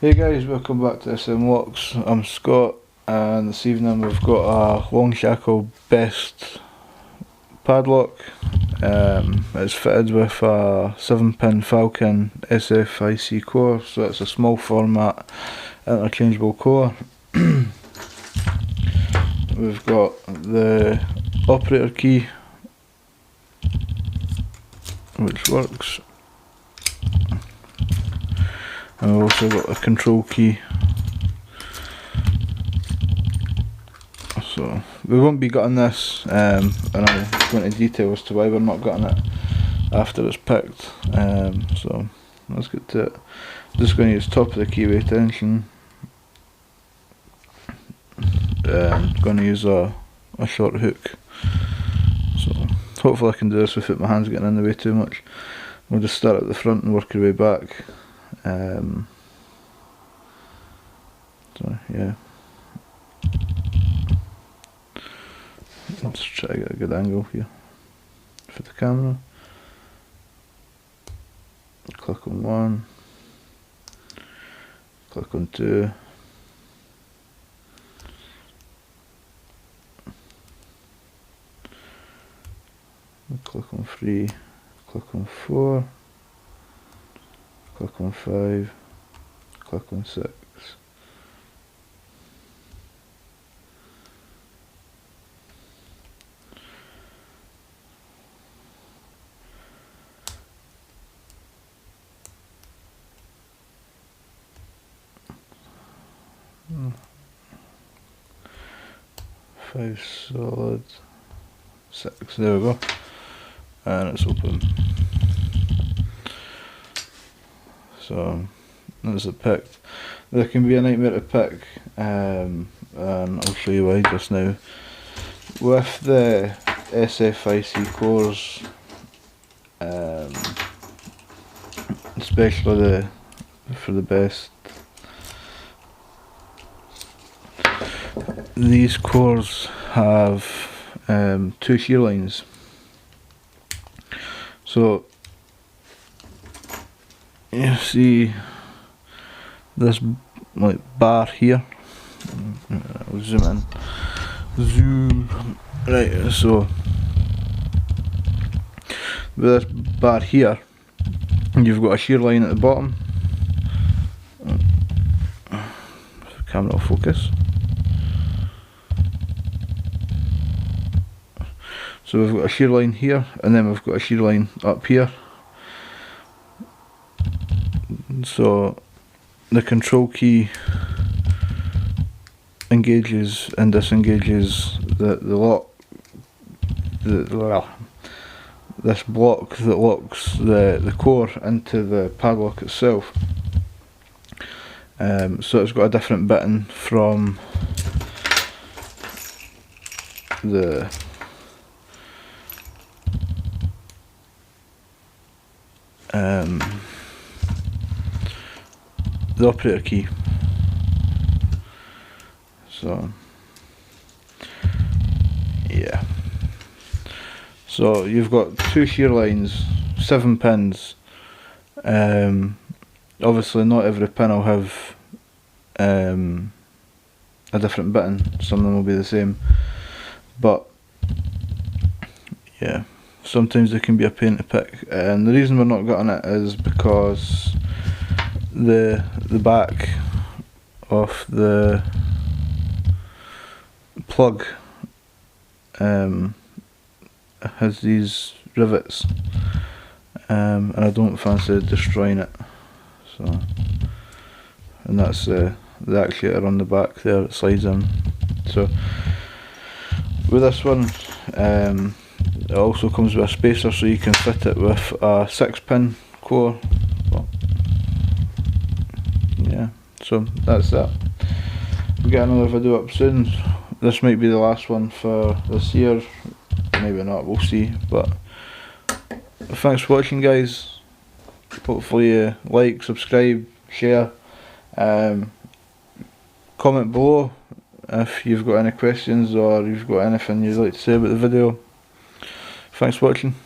Hey guys, welcome back to SM Locks. I'm Scott, and this evening we've got a long shackle best padlock. It's fitted with a 7-pin Falcon SFIC core, so it's a small format interchangeable core. We've got the operator key, which works, and we've also got a control key. So we won't be gutting this, and I'll go into detail as to why we're not gutting it after it's picked. So let's get to it. Just going to use top of the keyway tension, and going to use a short hook. So hopefully I can do this without my hands getting in the way too much. We'll just start at the front and work our way back. So yeah, let's try to get a good angle here for the camera. Click on 1, click on 2, click on 3, click on 4, click on 5, click on 6. Five solid, 6, there we go, and it's open. So that's it picked. There can be a nightmare to pick, and I'll show you why just now. With the SFIC cores, especially for the best, these cores have 2 shear lines. So you see this like bar here. I'll zoom in. Right, so with this bar here, you've got a shear line at the bottom. If the camera will focus. So we've got a shear line here, and then we've got a shear line up here. So the control key engages and disengages the lock, this block that locks the core into the padlock itself. So it's got a different bitting from the operator key. So yeah, so you've got 2 shear lines, 7 pins. Obviously not every pin will have a different bitting. Some of them will be the same, but yeah, sometimes they can be a pain to pick. And the reason we're not gutting it is because the back of the plug has these rivets, and I don't fancy destroying it. So, and that's the actuator on the back there that slides in. So with this one, it also comes with a spacer, so you can fit it with a 6-pin core. But yeah, so that's that. We'll get another video up soon. This might be the last one for this year, maybe not, we'll see. But thanks for watching, guys. Hopefully you like, subscribe, share, comment below if you've got any questions or you've got anything you'd like to say about the video. Thanks for watching.